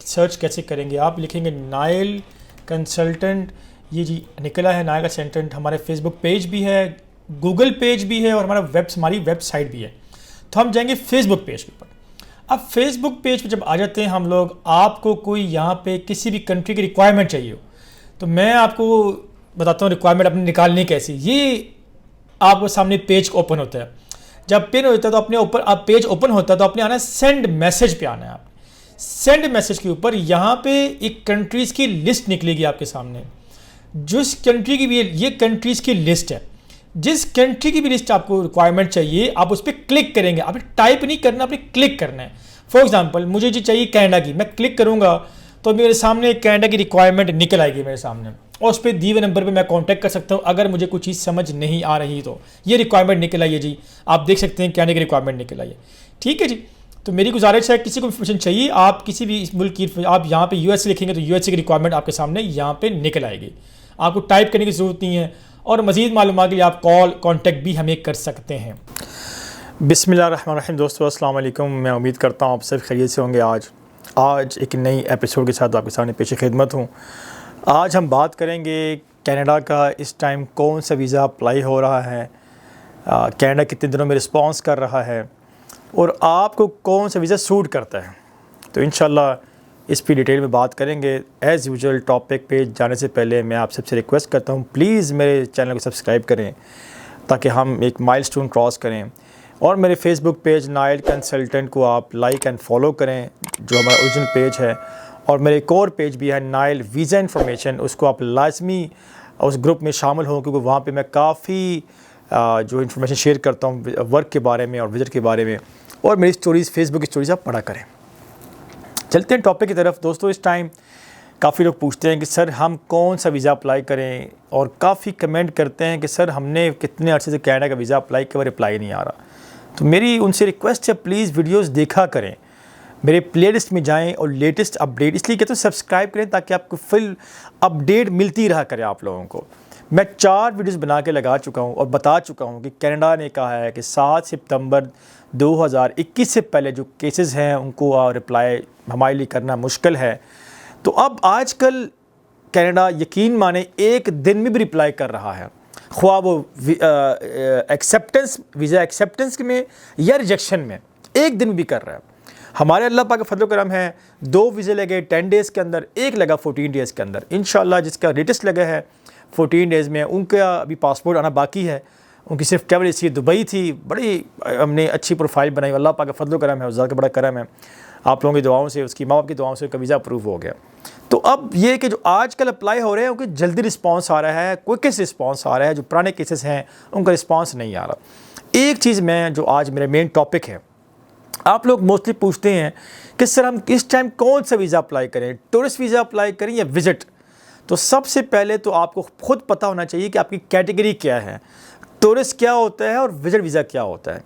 Search कैसे करेंगे, आप लिखेंगे नाइल कंसल्टेंट, ये जी निकला है नाइल कंसल्टेंट। हमारे फेसबुक पेज भी है, गूगल पेज भी है और हमारी वेबसाइट भी है। तो हम जाएंगे फेसबुक पेज के ऊपर। अब फेसबुक पेज पे जब आ जाते हैं हम लोग, आपको कोई यहाँ पे किसी भी कंट्री की रिक्वायरमेंट चाहिए हो तो मैं आपको बताता हूँ रिक्वायरमेंट अपनी निकालनी कैसी। ये आपको सामने पेज ओपन होता है, जब पेन होता है तो अपने ऊपर आप पेज ओपन होता है तो अपने आना है सेंड मैसेज पे आना है। आप सेंड मैसेज के ऊपर यहाँ पे एक कंट्रीज़ की लिस्ट निकलेगी आपके सामने। जिस कंट्री की भी ये कंट्रीज़ की लिस्ट है, जिस कंट्री की भी लिस्ट आपको रिक्वायरमेंट चाहिए आप उस पर क्लिक करेंगे। आपने टाइप नहीं करना, आपने क्लिक करना है। फॉर एग्जांपल मुझे जी चाहिए कनाडा की, मैं क्लिक करूँगा तो मेरे सामने कनाडा की रिक्वायरमेंट निकल आएगी मेरे सामने, और उस पर दिए हुए नंबर पे मैं कांटेक्ट कर सकता हूँ अगर मुझे कोई चीज़ समझ नहीं आ रही तो। ये रिक्वायरमेंट निकल आई है जी, आप देख सकते हैं कनाडा की रिक्वायरमेंट निकल आई है। ठीक है जी, तो मेरी गुजारिश है किसी को इन्फॉर्मेशन चाहिए आप किसी भी मुल्क की, आप यहाँ पे यूएस लिखेंगे तो यूएस की रिक्वायरमेंट आपके सामने यहाँ पे निकल आएगी। आपको टाइप करने की ज़रूरत नहीं है, और मज़ीद मालूमात के लिए आप कॉल कॉन्टैक्ट भी हमें कर सकते हैं। बिस्मिल्लाहिर्रहमानिर्रहीम। दोस्तों अस्सलाम वालेकुम, मैं उम्मीद करता हूँ आप सब खैरियत से होंगे। आज एक नई एपिसोड के साथ आपके सामने पेश खिदमत हूँ। आज हम बात करेंगे कनाडा का इस टाइम कौन सा वीज़ा अप्लाई हो रहा है, कनाडा कितने दिनों में रिस्पांस कर रहा है, और आपको कौन सा वीज़ा सूट करता है। तो इंशाल्लाह इस पर डिटेल में बात करेंगे। एज़ यूजुअल टॉपिक पे जाने से पहले मैं आप सबसे रिक्वेस्ट करता हूँ प्लीज़ मेरे चैनल को सब्सक्राइब करें ताकि हम एक माइलस्टोन क्रॉस करें, और मेरे फेसबुक पेज नाइल कंसल्टेंट को आप लाइक एंड फॉलो करें जो हमारा ओरिजिनल पेज है, और मेरे एक और पेज भी है नाइल वीज़ा इन्फॉर्मेशन, उसको आप लाजमी उस ग्रुप में शामिल हों क्योंकि वहाँ पे मैं काफ़ी जो इन्फॉर्मेशन शेयर करता हूँ वर्क के बारे में और विज़िट के बारे में, और मेरी स्टोरीज़ फेसबुक की स्टोरीज़ आप पढ़ा करें। चलते हैं टॉपिक की तरफ। दोस्तों इस टाइम काफ़ी लोग पूछते हैं कि सर हम कौन सा वीज़ा अप्लाई करें, और काफ़ी कमेंट करते हैं कि सर हमने कितने अर्से से कनाडा का वीज़ा अप्लाई किया, रिप्लाई नहीं आ रहा। तो मेरी उनसे रिक्वेस्ट है प्लीज़ वीडियोस देखा करें, मेरे प्लेलिस्ट में जाएं और लेटेस्ट अपडेट, इसलिए कहते हैं सब्सक्राइब करें ताकि आपको फुल अपडेट मिलती रहा करे आप लोगों को। मैं 4 वीडियोस बना के लगा चुका हूं और बता चुका हूं कि कनाडा ने कहा है कि 7 सितंबर 2021 से पहले जो केसेस हैं उनको रिप्लाई हमारे लिए करना मुश्किल है। तो अब आजकल कनाडा यकीन माने एक दिन में भी रिप्लाई कर रहा है, ख्वाह वो वीज़ा एक्सेप्टेंस में या रिजेक्शन में, एक दिन भी कर रहा है। हमारे अल्लाह पाक का फजल करम है, 2 वीज़े लगे 10 डेज़ के अंदर, एक लगा 14 डेज़ के अंदर। इंशाल्लाह जिसका लेटेस्ट लगा है 14 डेज़ में, उनका अभी पासपोर्ट आना बाकी है। उनकी सिर्फ ट्रैवल हिस्ट्री दुबई थी, बड़ी हमने अच्छी प्रोफाइल बनाई, अल्लाह पाक का फजल करम है, उस का बड़ा करम है। आप लोगों की दुआओं से, उसकी माँ बाप की दुआओं से उसका वीज़ा अप्रूव हो गया। तो अब ये कि जो आजकल अप्लाई हो रहे हैं उनकी जल्दी रिस्पांस आ रहा है, क्विकेस्ट रिस्पांस आ रहा है। जो पुराने केसेस हैं उनका रिस्पांस नहीं आ रहा। एक चीज़ मैं जो आज मेरा मेन टॉपिक है, आप लोग मोस्टली पूछते हैं कि सर हम इस टाइम कौन सा वीज़ा अप्लाई करें, टूरिस्ट वीज़ा अप्लाई करें या विज़िट। तो सबसे पहले तो आपको खुद पता होना चाहिए कि आपकी कैटेगरी क्या है, टूरिस्ट क्या होता है और विज़िट वीज़ा क्या होता है।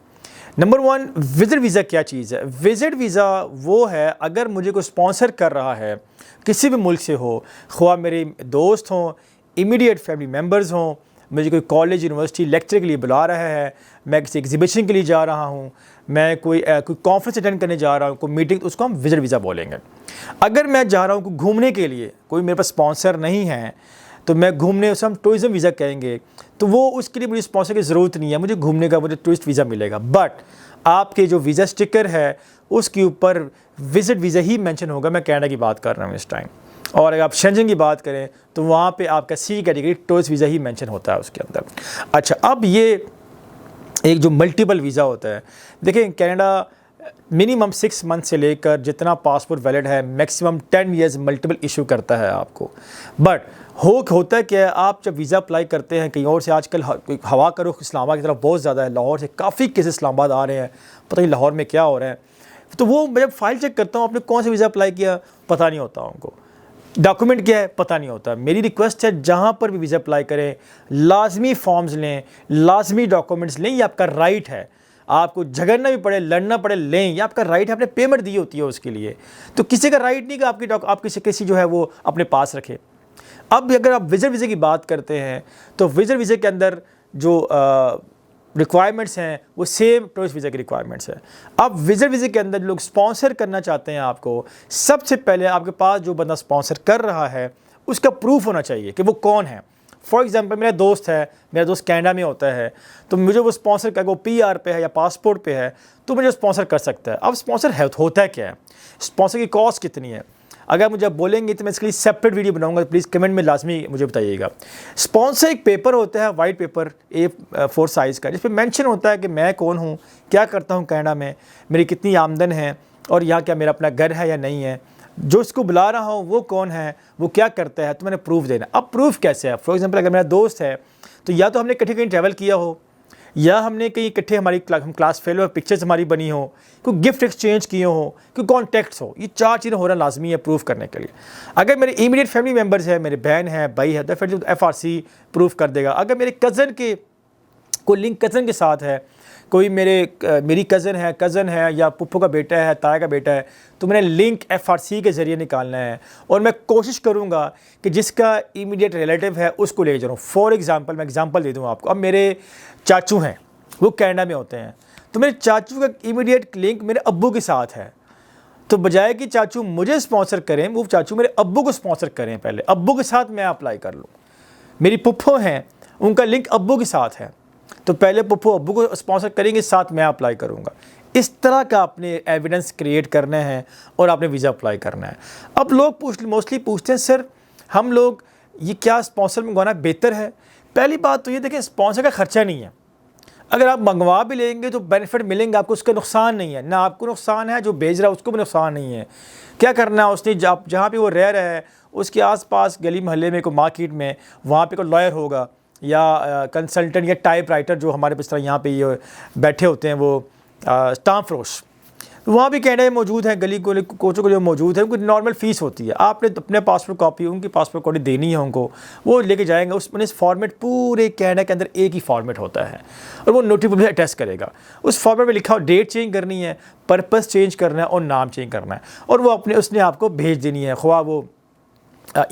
नंबर 1, विज़िट वीज़ा क्या चीज़ है। विज़िट वीज़ा वो है अगर मुझे कोई स्पॉन्सर कर रहा है किसी भी मुल्क से हो, ख्वाह मेरे दोस्त हों, इमीडिएट फैमिली मेम्बर्स हों, मुझे कोई कॉलेज यूनिवर्सिटी लेक्चर के लिए बुला रहा है, मैं किसी एग्जीबिशन के लिए जा रहा हूँ, मैं कोई कॉन्फ्रेंस अटेंड करने जा रहा हूँ, कोई मीटिंग, उसको हम विज़िट वीज़ा बोलेंगे। अगर मैं जा रहा हूँ घूमने के लिए, कोई मेरे पास स्पॉन्सर नहीं है तो मैं घूमने, उसे हम टूरिज़म वीज़ा कहेंगे, तो वो उसके लिए मुझे स्पॉन्सर की ज़रूरत नहीं है, मुझे घूमने का मुझे टूरिस्ट वीज़ा मिलेगा। बट आपके जो वीज़ा स्टिकर है उसके ऊपर विज़िट वीज़ा ही मेंशन होगा। मैं कनाडा की बात कर रहा हूँ इस टाइम, और अगर आप शेंजन की बात करें तो वहाँ पे आपका सी कैटेगरी टूरिस्ट वीज़ा ही मेंशन होता है उसके अंदर। अच्छा, अब ये एक जो मल्टीपल वीज़ा होता है, देखें कनाडा मिनिमम 6 मंथ से लेकर जितना पासपोर्ट वैलिड है मैक्सिमम 10 ईयर्स मल्टीपल इशू करता है आपको। बट होता क्या है, आप जब वीज़ा अप्लाई करते हैं कहीं और से, आजकल हवा का रुख इस्लामाबाद की तरफ बहुत ज़्यादा है, लाहौर से काफ़ी केसेस इस्लामाबाद आ रहे हैं, पता नहीं लाहौर में क्या हो रहा है। तो वो मैं जब फाइल चेक करता हूँ आपने कौन सा वीज़ा अप्लाई किया पता नहीं होता, उनको डॉक्यूमेंट क्या है पता नहीं होता। मेरी रिक्वेस्ट है जहाँ पर भी वीज़ा अप्लाई करें लाजमी फॉर्म्स लें, लाजमी डॉक्यूमेंट्स लें, ये आपका राइट है। आपको झगड़ना भी पड़े, लड़ना पड़े, लें, ये आपका राइट है, आपने पेमेंट दी होती है उसके लिए। तो किसी का राइट नहीं कि आप किसी जो है वो अपने पास रखें। अब अगर आप विज़िट वीज़े की बात करते हैं तो विज़िट वीज़े के अंदर जो रिक्वायरमेंट्स हैं वो सेम टूरिस्ट वीज़ा की रिक्वायरमेंट्स है। अब विजिट वीज़ा के अंदर लोग स्पॉन्सर करना चाहते हैं आपको, सबसे पहले आपके पास जो बंदा स्पॉन्सर कर रहा है उसका प्रूफ होना चाहिए कि वो कौन है। फॉर एग्जांपल मेरा दोस्त है, मेरा दोस्त कनाडा में होता है, तो मुझे वो स्पॉन्सर कर, वो PR पे है या पासपोर्ट पे है, तो मुझे स्पॉन्सर कर सकता है। अब स्पॉन्सर है होता है क्या है, स्पॉन्सर की कॉस्ट कितनी है, अगर मुझे आप बोलेंगे तो मैं इसके लिए सेपरेट वीडियो बनाऊंगा, प्लीज़ कमेंट में लाजमी मुझे बताइएगा। स्पॉन्सर एक पेपर होता है, वाइट पेपर A4 साइज़ का, जिस पर मैंशन होता है कि मैं कौन हूँ, क्या करता हूँ कनाडा में, मेरी कितनी आमदन है और यहाँ क्या मेरा अपना घर है या नहीं है, जो इसको बुला रहा हूँ वो कौन है, वो क्या करता है, तो मैंने प्रूफ देना। अब प्रूफ कैसे है? फॉर एग्जांपल अगर मेरा दोस्त है तो या तो हमने इकट्ठे कहीं ट्रैवल किया हो, या हमने कहीं इकट्ठे हमारी हम क्लास फेलो पिक्चर्स हमारी बनी हो, कोई गिफ्ट एक्सचेंज किए हो, कोई कॉन्टैक्ट्स हो, ये 4 चीज़ें होना लाजमी है प्रूफ करने के लिए। अगर मेरे इमीडिएट फैमिली मेम्बर्स है, मेरे बहन है, भाई है, तो फिर FRC प्रूफ कर देगा। अगर मेरे कज़न के कोई लिंक कज़न के साथ है, कोई मेरी कज़न है या पुप्पो का बेटा है, ताया का बेटा है, तो मैंने लिंक FRC के ज़रिए निकालना है और मैं कोशिश करूँगा कि जिसका इमीडिएट रिलेटिव है उसको ले जाऊँ। फॉर एग्ज़ाम्पल मैं एग्ज़ाम्पल दे दूँ आपको, अब मेरे चाचू हैं, वो कनाडा में होते हैं, तो मेरे चाचू का इमीडिएट लिंक मेरे अब्बू के साथ है, तो बजाय कि चाचू मुझे स्पॉन्सर करें, वो चाचू मेरे अब्बू को स्पॉन्सर करें, पहले अब्बू के साथ मैं अप्लाई कर लूँ। मेरी पुप्पो हैं, उनका लिंक अब्बू के साथ है, तो पहले पुप्पो अब्बू को स्पॉन्सर करेंगे, साथ मैं अप्लाई करूँगा। इस तरह का आपने एविडेंस क्रिएट करना है और आपने वीज़ा अप्लाई करना है। अब लोग मोस्टली पूछते हैं सर हम लोग ये क्या स्पॉन्सर मंगवाना बेहतर है? पहली बात तो ये देखें, स्पॉन्सर का खर्चा नहीं है, अगर आप मंगवा भी लेंगे तो बेनिफिट मिलेंगे आपको, उसका नुकसान नहीं है, ना आपको नुकसान है, जो भेज रहा है उसको भी नुकसान नहीं है। क्या करना है उसने, जहाँ पे वो रह रहा है उसके आसपास गली मोहल्ले में कोई मार्केट में, वहाँ पे कोई लॉयर होगा या कंसल्टेंट या टाइप राइटर, जो हमारे इस तरह यहाँ पे ये बैठे होते हैं, वो स्टाम्प फरोश, वहाँ भी कनाडा में मौजूद है, गली कोचों को जो मौजूद है, उनकी नॉर्मल फ़ीस होती है। आपने अपने पासपोर्ट कॉपी, उनकी पासपोर्ट कॉपी देनी है उनको, वो लेके जाएंगे। उसमें फॉर्मेट पूरे कनाडा के अंदर एक ही फॉर्मेट होता है और वो नोटरी पब्लिक अटैच करेगा। उस फॉर्मेट में लिखा हो डेट चेंज करनी है, पर्पस चेंज करना है और नाम चेंज करना है, और वो उसने आपको भेज देनी है, ख्वाह वो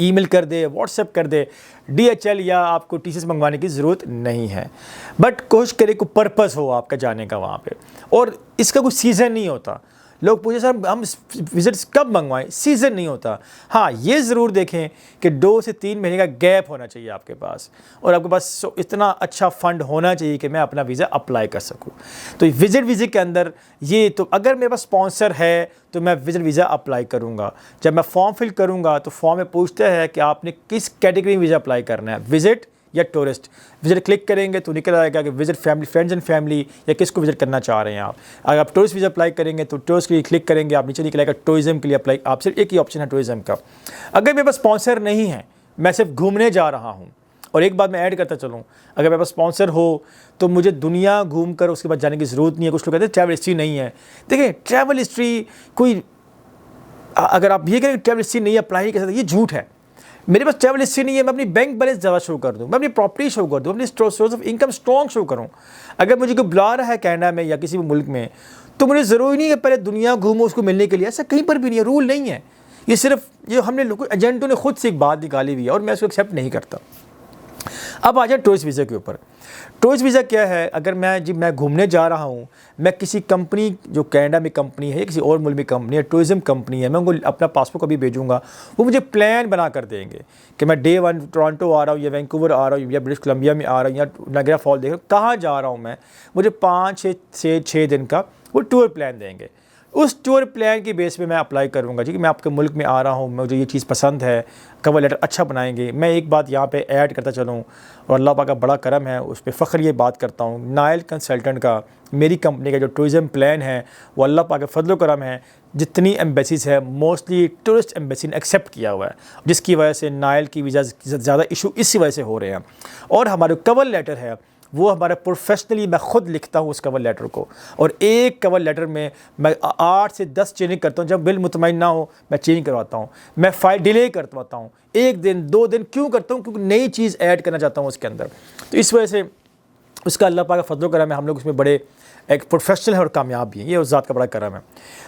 ईमेल कर दे, व्हाट्सएप कर दे, DHL या आपको TCS मंगवाने की ज़रूरत नहीं है। बट कोशिश करें कोई पर्पस हो आपका जाने का वहाँ पे, और इसका कोई सीज़न नहीं होता। लोग पूछे सर हम विजिट्स कब मंगवाएं, सीज़न नहीं होता। हाँ, ये ज़रूर देखें कि 2 से 3 महीने का गैप होना चाहिए आपके पास, और आपके पास इतना अच्छा फ़ंड होना चाहिए कि मैं अपना वीज़ा अप्लाई कर सकूं। तो विजिट वीज़ा के अंदर ये, तो अगर मेरे पास स्पॉन्सर है तो मैं विजिट वीज़ा अप्लाई करूंगा। जब मैं फॉर्म फिल करूंगा तो फॉर्म में पूछता है कि आपने किस कैटेगरी में वीज़ा अप्लाई करना है, विजिट या टूरिस्ट। विजिट क्लिक करेंगे तो निकल आएगा कि visit family, friends and family, या किसको विजिट करना चाह रहे हैं आप। अगर आप टूरिस्ट वीज़ा अप्लाई करेंगे तो टूरिस्ट के लिए क्लिक करेंगे, आप नीचे निकल आएगा टूरिज्म के लिए अप्लाई, आप सिर्फ एक ही ऑप्शन है टूरिज्म का। अगर मेरे पास स्पॉन्सर नहीं है, मैं सिर्फ घूमने जा रहा हूँ, और एक बात मैं ऐड करता चलूँ, अगर मेरे पास स्पॉन्सर हो तो मुझे दुनिया घूम कर उसके बाद जाने की ज़रूरत नहीं है। कुछ लोग कहते हैं ट्रैवल हिस्ट्री नहीं है। देखिए ट्रैवल हिस्ट्री कोई, अगर आप ये कहें ट्रैवल हिस्ट्री नहीं अप्लाई कर सकते, ये झूठ है। मेरे पास ट्रैवल हिस्ट्री नहीं है, मैं अपनी बैंक बैलेंस ज़्यादा शो कर दूँ, मैं अपनी प्रॉपर्टी शो कर दूँ, अपनी source of income strong show करूँ। अगर मुझे कोई बुला रहा है कनाडा में या किसी भी मुल्क में, तो मुझे ज़रूरी नहीं है पहले दुनिया घूमो उसको मिलने के लिए, ऐसा कहीं पर भी नहीं है, रूल नहीं है। ये सिर्फ ये हमने लोग एजेंटों ने खुद से एक बात निकाली हुई है और मैं उसको एक्सेप्ट नहीं करता। अब आ जाए टूरिस्ट वीज़ा के ऊपर। टूरिस्ट वीज़ा क्या है? अगर मैं घूमने जा रहा हूँ, मैं किसी कंपनी, जो कनाडा में कंपनी है, किसी और मुल्क में कंपनी है, टूरिज़म कंपनी है, मैं उनको अपना पासपोर्ट कभी भेजूँगा, वो मुझे प्लान बना कर देंगे कि मैं डे 1 टोरंटो आ रहा हूँ या वैंकूवर आ रहा हूँ या ब्रिटिश कोलंबिया में आ रहा हूँ या नायग्रा फॉल देख रहा हूँ, कहाँ जा रहा हूँ मैं, मुझे 5 से 6 दिन का वो टूर प्लान देंगे। उस टूर प्लान की बेस पे मैं अप्लाई करूँगा जी कि मैं आपके मुल्क में आ रहा हूँ, मुझे ये चीज़ पसंद है, कवर लेटर अच्छा बनाएंगे। मैं एक बात यहाँ पे ऐड करता चलूँ, और अल्लाह पाक का बड़ा करम है, उस पर फ़ख्र ये बात करता हूँ, नायल कंसल्टेंट का, मेरी कंपनी का जो टूरिज़म प्लान है, वो अल्लाह पाक का फजल करम है, जितनी एम्बेसीज़ है मोस्टली टूरिस्ट एम्बेसी ने एक्सेप्ट किया हुआ है, जिसकी वजह से नायल की वीज़ा ज़्यादा इशू इसी वजह से हो रहे हैं। और हमारे कवर लेटर है वो हमारा प्रोफेशनली मैं ख़ुद लिखता हूँ उस कवर लेटर को, और एक कवर लेटर में मैं 8 से 10 चेंज करता हूँ। जब बिल मुतमईन ना हो मैं चेंज करवाता हूँ, मैं फाइल डिले करवाता हूँ, 1 दिन 2 दिन क्यों करता हूँ? क्योंकि नई चीज़ ऐड करना चाहता हूँ उसके अंदर। तो इस वजह से उसका अल्लाह पाक का फजल करम है, हम लोग उसमें बड़े एक प्रोफेशनल है और कामयाब भी है, ये उस ज़ात का बड़ा करम है।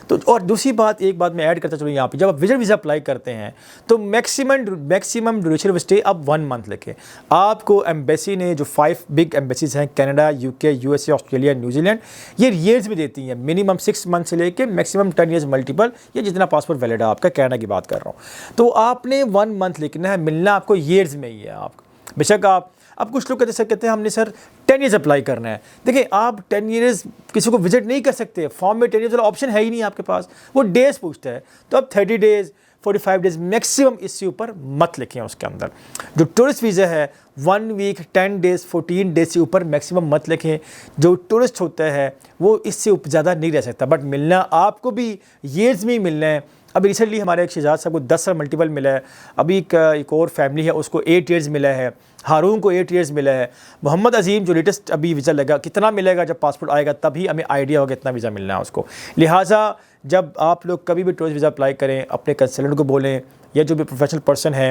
तो और दूसरी बात, एक बात मैं ऐड करता चलूँ यहाँ पे, जब आप विजिट वीज़ा अप्लाई करते हैं तो मैक्सिमम ड्यूरेशन ऑफ स्टे आप 1 मंथ लिखें। आपको एम्बेसी ने जो 5 बिग एम्बेसीज हैं, Canada, UK, USA, Australia, New Zealand, ये ईयर्स में देती हैं, मिनिमम 6 मंथ से लेके मैक्सिमम 10 ईयर्स मल्टीपल, ये जितना पासपोर्ट वैलिड है आपका, कनाडा की बात कर रहा हूँ। तो आपने 1 मंथ लिखना है, मिलना आपको ईयर्स में ही है आपका। बेशक अब कुछ लोग कहते हैं हमने सर 10 ईयर्स अप्लाई करना है। देखिए आप 10 ईयर्स किसी को विजिट नहीं कर सकते, फॉर्म में 10 ईयर्स वाला ऑप्शन है ही नहीं आपके पास, वो डेज़ पूछता है। तो अब 30 डेज़ 45 डेज़ मैक्सिमम, इससे ऊपर मत लिखें उसके अंदर। जो टूरिस्ट वीज़ा है 1 वीक 10 डेज़ 14 डेज़ से ऊपर मैक्सिमम मत लिखें। जो टूरिस्ट होता है वो इससे ज़्यादा नहीं रह सकता, बट मिलना आपको भी ईयर्स में ही मिलना है। अभी रिसेंटली हमारे एक शहजाद साहब को 10 साल मल्टीपल मिला है, अभी एक और फैमिली है उसको 8 ईयर्स मिला है, हारून को 8 ईयर्स मिला है, मोहम्मद अजीम जो लेटेस्ट अभी वीज़ा लगा, कितना मिलेगा जब पासपोर्ट आएगा तभी हमें आइडिया होगा कितना वीज़ा मिलना है उसको। लिहाजा जब आप लोग कभी भी टूरिस्ट वीज़ा अप्लाई करें, अपने कंसल्टेंट को बोलें या जो भी प्रोफेशनल पर्सन है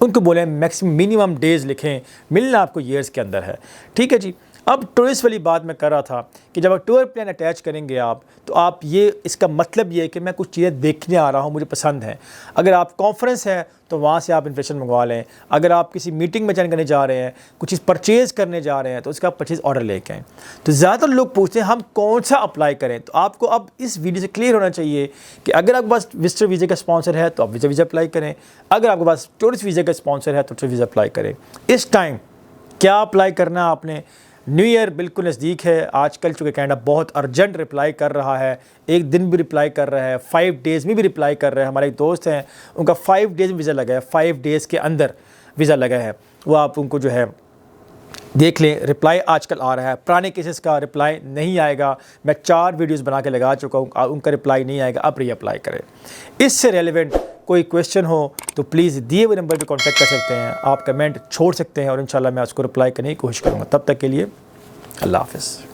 उनको बोलें मैक्सिमम मिनिमम डेज़ लिखें, मिलना आपको ईयर्स के अंदर है। ठीक है जी। अब टूरिस्ट वाली बात मैं कर रहा था कि जब आप टूर प्लान अटैच करेंगे आप, तो आप ये इसका मतलब ये है कि मैं कुछ चीज़ें देखने आ रहा हूँ, मुझे पसंद है। अगर आप कॉन्फ्रेंस है तो वहाँ से आप इन्फॉर्मेशन मंगवा लें। अगर आप किसी मीटिंग में अटेंड करने जा रहे हैं, कुछ चीज़ परचेज़ करने जा रहे हैं, तो उसका परचेज़ ऑर्डर लेके आएँ। तो ज़्यादातर लोग पूछते हैं हम कौन सा अप्लाई करें। तो आपको अब इस वीडियो से क्लियर होना चाहिए कि अगर आपके पास विजिटर वीज़ा का स्पॉन्सर है तो आप वीज़ा अप्लाई करें, अगर आपके पास टूरिस्ट वीज़ा का स्पॉन्सर है तो टूरिस्ट वीज़ा अप्लाई करें। इस टाइम क्या अप्लाई करना आपने, न्यू ईयर बिल्कुल नज़दीक है। आजकल चूँकि कनाडा बहुत अर्जेंट रिप्लाई कर रहा है, एक दिन भी रिप्लाई कर रहा है, 5 डेज़ में भी रिप्लाई कर रहे हैं। हमारे एक दोस्त हैं उनका 5 डेज़ में वीज़ा लगा है, 5 डेज़ के अंदर वीज़ा लगा है। वो आप उनको जो है देख लें, रिप्लाई आजकल आ रहा है। पुराने केसेस का रिप्लाई नहीं आएगा, मैं 4 वीडियोस बना के लगा चुका हूँ, उनका रिप्लाई नहीं आएगा, अब रीअप्लाई करें। इससे रेलिवेंट कोई क्वेश्चन हो तो प्लीज़ दिए हुए नंबर पे कांटेक्ट कर सकते हैं, आप कमेंट छोड़ सकते हैं और इंशाल्लाह मैं उसको रिप्लाई करने की कोशिश करूँगा। तब तक के लिए अल्लाह हाफ़िज़।